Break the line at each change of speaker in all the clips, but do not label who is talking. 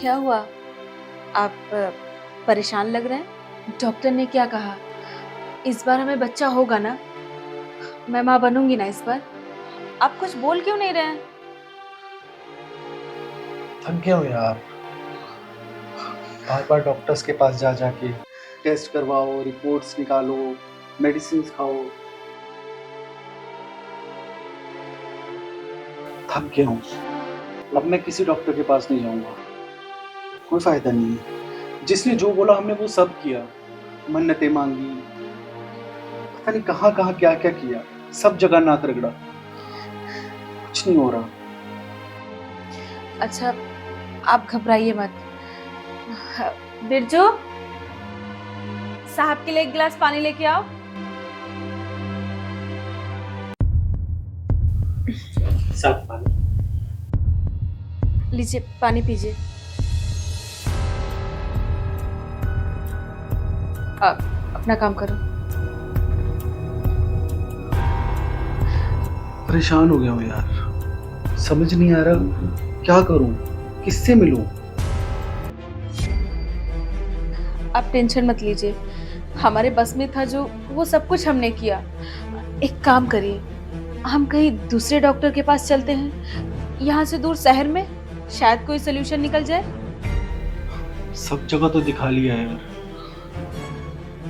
क्या हुआ? आप परेशान लग रहे हैं? डॉक्टर ने क्या कहा? इस बार हमें बच्चा होगा ना? मैं माँ बनूंगी ना इस बार? आप कुछ बोल क्यों नहीं रहे हैं?
थक गया हूँ यार। बार बार डॉक्टर्स के पास जा जाके टेस्ट करवाओ, रिपोर्ट्स निकालो, मेडिसिन खाओ। थक गया हूँ। अब मैं किसी डॉक्टर के पास नहीं जाऊंगा। कोई फायदा नहीं है। जिसने जो बोला हमने वो सब किया। मन्नतें मांगी, पता नहीं कहाँ कहाँ क्या क्या किया। सब जगह नाक रगड़ा, कुछ नहीं हो रहा।
अच्छा, आप घबराइए मत। बिरजू, साहब के लिए एक गिलास पानी लेके आओ।
सब पानी।
लीजिए, पानी पीजिए। आप अपना काम करो।
परेशान हो गया हूँ यार। समझ नहीं आ रहा क्या करूँ, किससे मिलूं।
आप टेंशन मत लीजिए। हमारे बस में था जो, वो सब कुछ हमने किया। एक काम करिए, हम कहीं दूसरे डॉक्टर के पास चलते हैं, यहाँ से दूर शहर में। शायद कोई सोल्यूशन निकल जाए।
सब जगह तो दिखा लिया है यार।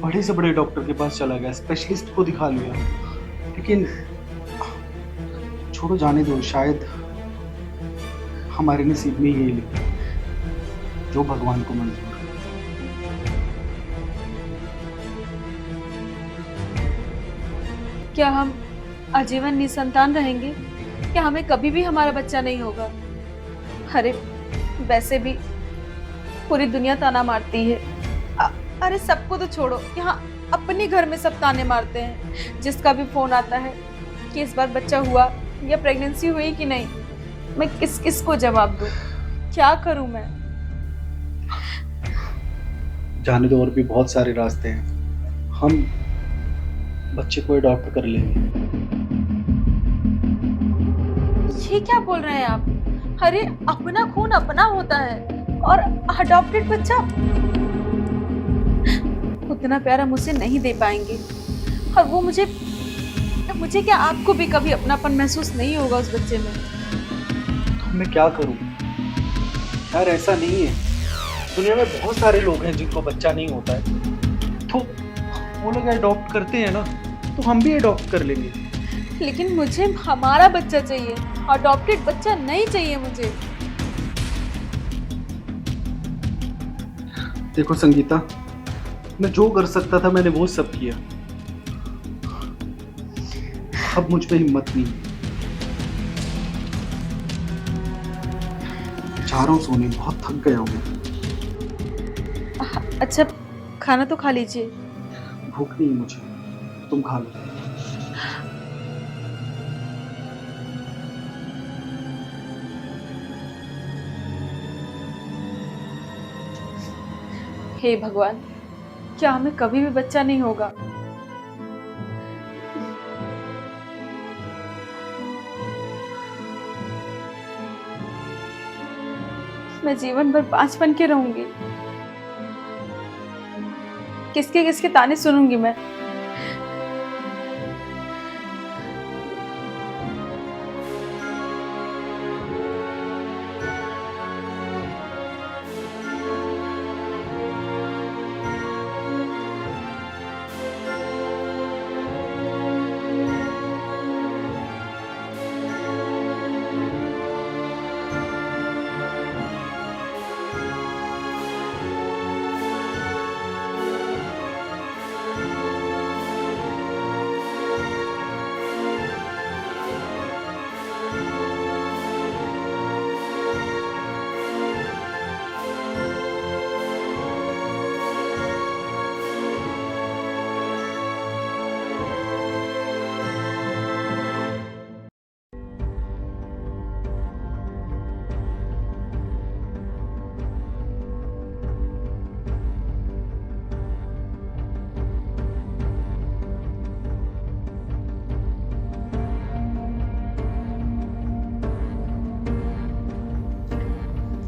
बड़े से बड़े डॉक्टर के पास चला गया, स्पेशलिस्ट को दिखा लिया, लेकिन छोड़ो, जाने दो। शायद हमारे नसीब में यही लिखा है, जो भगवान को मंजूर है।
क्या हम आजीवन निसंतान रहेंगे? क्या हमें कभी भी हमारा बच्चा नहीं होगा? अरे, वैसे भी पूरी दुनिया ताना मारती है। अरे सबको तो छोड़ो, यहाँ अपने घर में सब ताने मारते हैं। जिसका भी फोन आता है कि इस बार बच्चा हुआ या प्रेगनेंसी हुई कि नहीं, मैं किस किस को जवाब दूं? क्या करूं मैं?
जाने दो, और भी बहुत सारे रास्ते हैं। हम बच्चे को अडॉप्ट कर लेंगे।
ये क्या बोल रहे हैं आप? अरे, अपना खून अपना होता है, और अडॉप्टेड बच्चा उतना प्यार हम उसे नहीं दे पाएंगे। और वो मुझे मुझे क्या, आपको भी कभी अपनापन महसूस नहीं होगा उस बच्चे में?
तो मैं क्या करूं यार? ऐसा नहीं है, दुनिया में बहुत सारे लोग हैं जिनको बच्चा नहीं होता है, तो वो लोग अडॉप्ट करते हैं ना, तो हम भी अडॉप्ट कर लेंगे।
लेकिन मुझे हमारा बच्चा चाहिए, अडॉप्टेड बच्चा नहीं चाहिए मुझे।
देखो संगीता, मैं जो कर सकता था मैंने वो सब किया। अब मुझ में हिम्मत नहीं है। जा रहा हूँ सोने, बहुत थक गया हूँ मैं।
अच्छा, खाना तो खा लीजिए।
भूख नहीं है मुझे, तुम खा लो।
हे भगवान, क्या हमें कभी भी बच्चा नहीं होगा? मैं जीवन भर 5 बन के रहूंगी। किसके किसके ताने सुनूंगी मैं?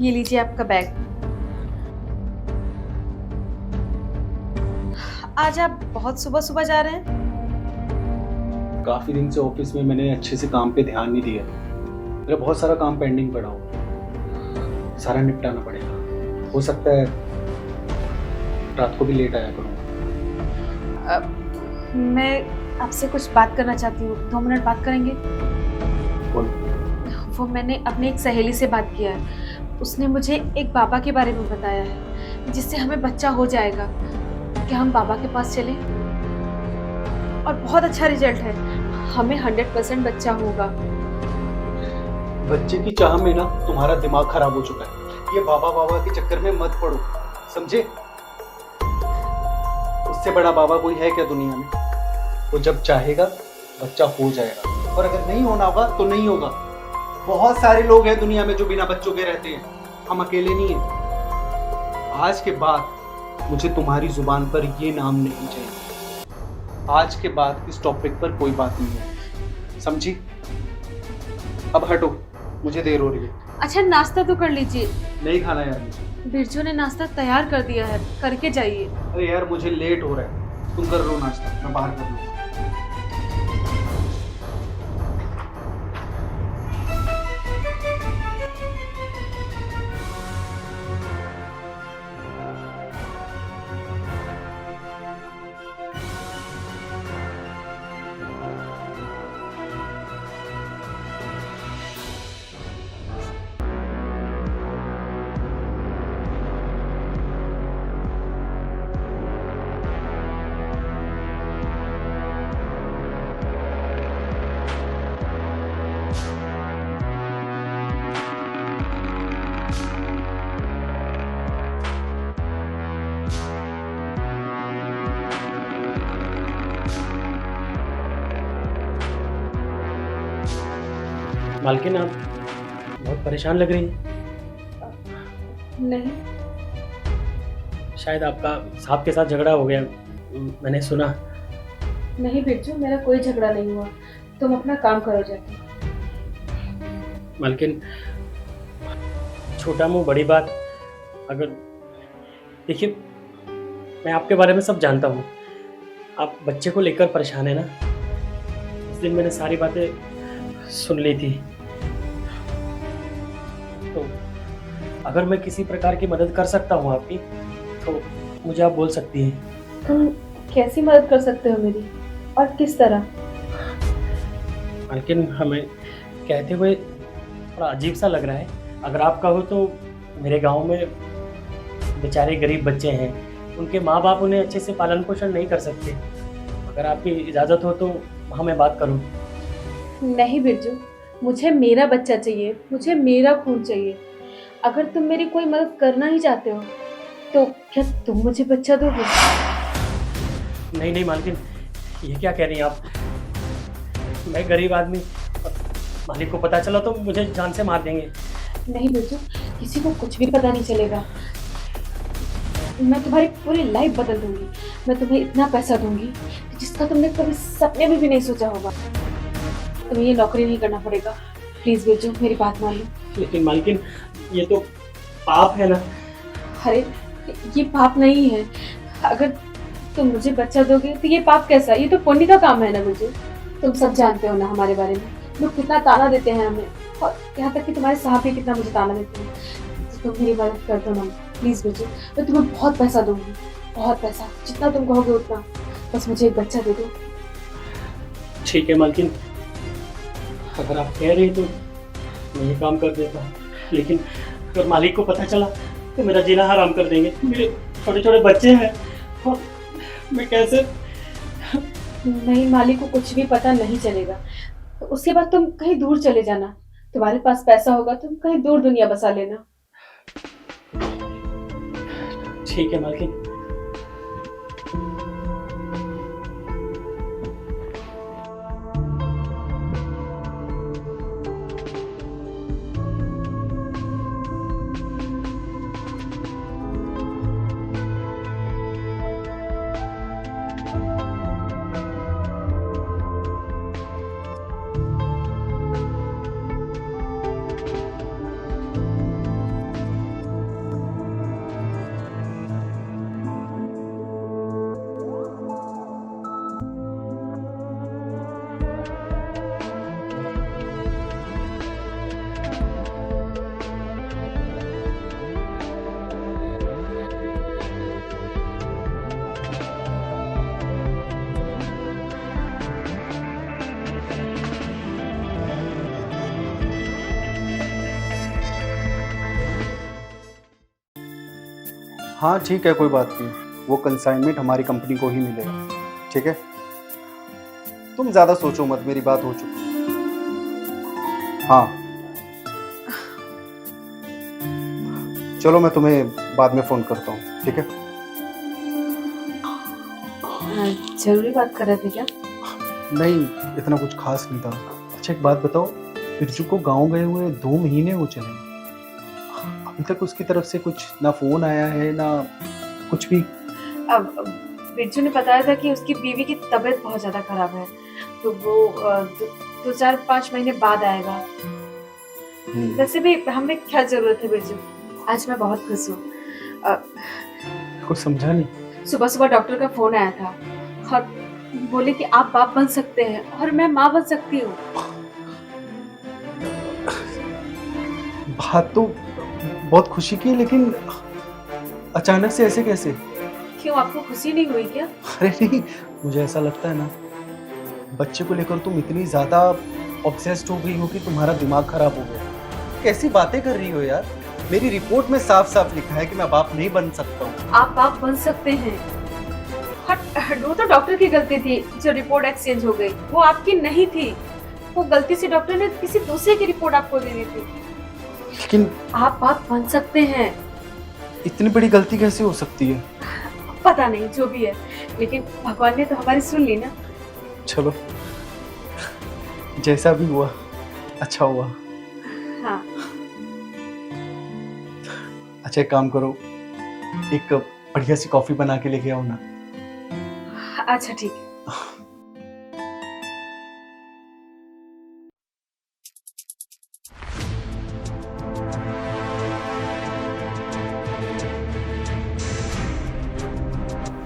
ये लीजिए आपका बैग। आज आप बहुत सुबह सुबह जा रहे हैं।
काफी दिन से ऑफिस में मैंने अच्छे से काम पे ध्यान नहीं दिया। मेरा बहुत सारा काम पेंडिंग पड़ा हो, सारा निपटाना पड़ेगा। हो सकता है रात को भी लेट आया करूँगा।
मैं आपसे कुछ बात करना चाहती हूँ, 2 मिनट बात करेंगे?
बोलो।
वो मैंने अपनी एक सहेली से बात किया है। उसने मुझे एक बाबा के बारे में बताया है जिससे हमें बच्चा हो जाएगा। क्या हम बाबा के पास चलें? और बहुत अच्छा रिजल्ट है, हमें 100% बच्चा होगा।
बच्चे की चाह में ना तुम्हारा दिमाग खराब हो चुका है। ये बाबा बाबा के चक्कर में मत पड़ो, समझे? उससे बड़ा बाबा कोई है क्या दुनिया में? वो जब चाहेगा बच्चा हो जाएगा, और अगर नहीं होना होगा तो नहीं होगा। बहुत सारे लोग हैं दुनिया में जो बिना बच्चों के रहते हैं, हम अकेले नहीं हैं। आज के बाद मुझे तुम्हारी जुबान पर ये नाम नहीं चाहिए। आज के बाद इस टॉपिक पर कोई बात नहीं है, समझी? अब हटो, मुझे देर हो रही है।
अच्छा नाश्ता तो कर लीजिए।
नहीं खाना यार मुझे।
बिरजू ने नाश्ता तैयार कर दिया है, करके जाइए।
अरे यार मुझे लेट हो रहा है, तुम कर लो नाश्ता, मैं बाहर कर लूँगा।
मालकिन आप बहुत परेशान लग रही हैं।
नहीं,
शायद आपका साहब के साथ झगड़ा हो गया, मैंने सुना।
नहीं बिरजू, मेरा कोई झगड़ा नहीं हुआ। तुम अपना काम करो जाके।
मालकिन छोटा मुंह बड़ी बात। अगर देखिए, मैं आपके बारे में सब जानता हूँ। आप बच्चे को लेकर परेशान है ना। उस दिन मैंने सारी बातें सुन ली थी। तो अगर मैं किसी प्रकार की मदद कर सकता हूँ आपकी, तो मुझे आप बोल सकती हैं।
तुम कैसी मदद कर सकते हो मेरी, और किस तरह?
लेकिन हमें कहते हुए थोड़ा अजीब सा लग रहा है। अगर आप कहो तो मेरे गांव में बेचारे गरीब बच्चे हैं, उनके माँ बाप उन्हें अच्छे से पालन पोषण नहीं कर सकते। अगर आपकी इजाज़त हो तो वहाँ मैं बात करूँ।
नहीं बिरजू, मुझे मेरा बच्चा चाहिए, मुझे मेरा खून चाहिए। अगर तुम मेरी कोई मदद करना ही चाहते हो तो क्या तुम मुझे बच्चा दोगे?
नहीं नहीं मालकिन, ये क्या कह रही हैं आप? मैं गरीब आदमी, मालिक को पता चला तो मुझे जान से मार देंगे।
नहीं बिरजू, किसी को कुछ भी पता नहीं चलेगा। मैं तुम्हारी पूरी लाइफ बदल दूंगी। मैं तुम्हें इतना पैसा दूंगी जिसका तुमने कभी सपने में भी नहीं सोचा होगा। तुम्हें ये नौकरी नहीं करना पड़ेगा। प्लीज बिरजू, मेरी बात मान लो।
लेकिन मालकिन, ये तो पाप है ना।
अरे ये पाप नहीं है। अगर तुम मुझे बच्चा दोगे तो ये पाप कैसा? ये तो पुण्य का काम है ना बिरजू। तुम सब जानते हो ना हमारे बारे में, लोग कितना ताना देते हैं हमें, और यहाँ तक कि तुम्हारे साहब भी कितना मुझे ताना देते हैं। तो तुम मेरी मदद कर दो ना प्लीज बिरजू। मैं तुम्हें बहुत पैसा दूंगी, बहुत पैसा, जितना तुम कहोगे उतना। बस मुझे एक बच्चा दे दो।
ठीक है मालकिन, अगर आप कह रही तो मैं ये काम कर देता हूँ। लेकिन अगर मालिक को पता चला तो मेरा जीना हराम कर देंगे। मेरे छोटे छोटे बच्चे हैं और मैं कैसे?
नहीं, मालिक को कुछ भी पता नहीं चलेगा। तो उसके बाद तुम कहीं दूर चले जाना। तुम्हारे पास पैसा होगा, तुम कहीं दूर दुनिया बसा लेना।
ठीक है मालकिन।
हाँ ठीक है, कोई बात नहीं, वो कंसाइनमेंट हमारी कंपनी को ही मिलेगा, ठीक है? तुम ज़्यादा सोचो मत, मेरी बात हो चुकी। हाँ चलो, मैं तुम्हें बाद में फ़ोन करता हूँ, ठीक है?
जरूरी बात कर रहे थे क्या?
नहीं, इतना कुछ खास नहीं था। अच्छा एक बात बताओ, बिरजू को गांव गए हुए 2 महीने हो चले, अभी तक उसकी तरफ से कुछ ना फ़ोन आया है ना कुछ भी।
अब बिरजू ने बताया था कि उसकी बीवी की तबीयत बहुत ज़्यादा खराब है, तो वो 2-4-5 महीने बाद आएगा। वैसे भी हमें क्या जरूरत है बिरजू, आज मैं बहुत खुश हूँ।
कुछ समझा नहीं।
सुबह सुबह डॉक्टर का फोन आया था और बोले कि आप बाप बन सकते हैं और मैं माँ बन सकती हूँ।
बात तो बहुत खुशी की है, लेकिन अचानक से ऐसे कैसे?
क्यों, आपको खुशी नहीं हुई क्या?
अरे नहीं, मुझे ऐसा लगता है ना, बच्चे को लेकर तुम इतनी ज़्यादा ऑब्सेस्ड हो गई हो कि तुम्हारा दिमाग खराब हो गया। कैसी बातें कर रही हो यार? मेरी रिपोर्ट में साफ साफ लिखा है कि मैं बाप नहीं बन सकता हूँ।
आप बाप बन सकते हैं। वो तो डॉक्टर की गलती थी जो रिपोर्ट एक्सचेंज हो गई, वो आपकी नहीं थी। वो गलती से डॉक्टर ने किसी दूसरे की रिपोर्ट आपको दे दी थी।
लेकिन
आप बाप बन सकते हैं।
इतनी बड़ी गलती कैसे हो सकती है?
पता नहीं, जो भी है, लेकिन भगवान ने तो हमारी सुन ली ना।
चलो, जैसा भी हुआ अच्छा हुआ।
हाँ
अच्छा एक काम करो, एक बढ़िया सी कॉफी बना के लेके आओ ना।
अच्छा ठीक है।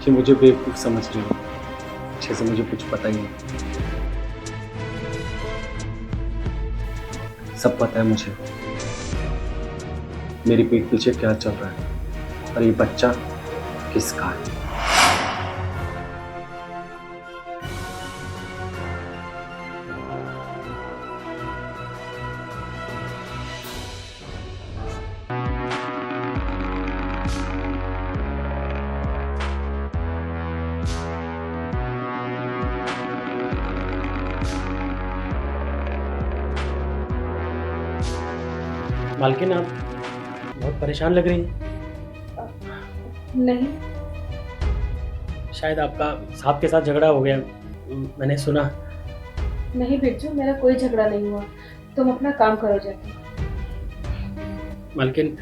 कि मुझे बेवकूफ़ समझ रही हो, अच्छे से मुझे कुछ पता ही नहीं। सब पता है मुझे, मेरी पीठ पीछे क्या चल रहा है और ये बच्चा किसका है।
मालकिन, आप बहुत परेशान लग रही हैं।
नहीं,
शायद आपका साहब के साथ झगड़ा हो गया, मैंने सुना।
नहीं बिरजू, मेरा कोई झगड़ा नहीं हुआ। तुम अपना काम करो जाके।
मालकिन,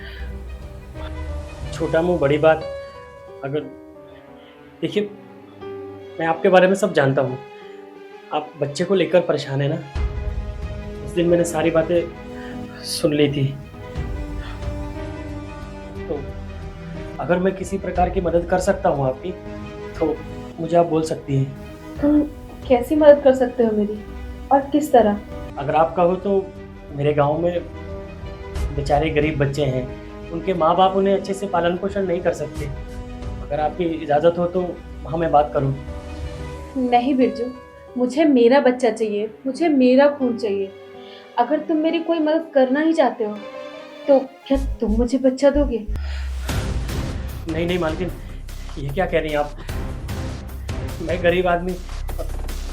छोटा मुंह बड़ी बात। अगर देखिए, मैं आपके बारे में सब जानता हूँ। आप बच्चे को लेकर परेशान है ना। उस दिन मैंने सारी बातें सुन ली थी। तो अगर मैं किसी प्रकार की मदद कर सकता हूँ आपकी, तो मुझे आप बोल सकती हैं।
तुम कैसी मदद कर सकते हो मेरी, और किस तरह?
अगर आप कहो तो मेरे गांव में बेचारे गरीब बच्चे हैं, उनके माँ बाप उन्हें अच्छे से पालन पोषण नहीं कर सकते। अगर आपकी इजाज़त हो तो वहाँ मैं बात करूँ।
नहीं बिरजू, मुझे मेरा बच्चा चाहिए, मुझे मेरा खून चाहिए। अगर तुम मेरी कोई मदद करना ही चाहते हो तो क्या तुम मुझे बच्चा दोगे?
नहीं नहीं मालकिन, ये क्या कह रही हैं आप? मैं गरीब आदमी,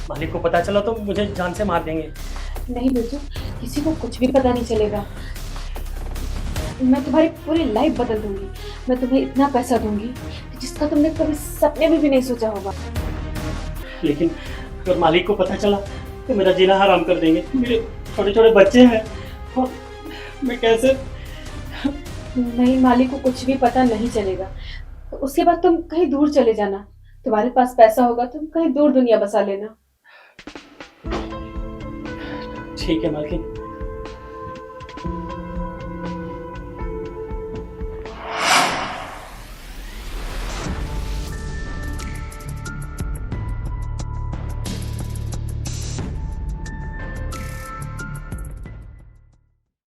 मालिक को पता चला तो मुझे जान से मार देंगे।
नहीं बिरजू, किसी को कुछ भी पता नहीं चलेगा। मैं तुम्हारी पूरी लाइफ बदल दूंगी। मैं तुम्हें इतना पैसा दूंगी जिसका तुमने कभी सपने में भी नहीं सोचा होगा।
लेकिन अगर मालिक को पता चला तो मेरा जीना हराम कर देंगे। मेरे छोटे छोटे बच्चे हैं और मैं कैसे?
नहीं, मालिक को कुछ भी पता नहीं चलेगा। तो उसके बाद तुम कहीं दूर चले जाना। तुम्हारे पास पैसा होगा, तुम कहीं दूर दुनिया बसा लेना।
ठीक है मालकिन।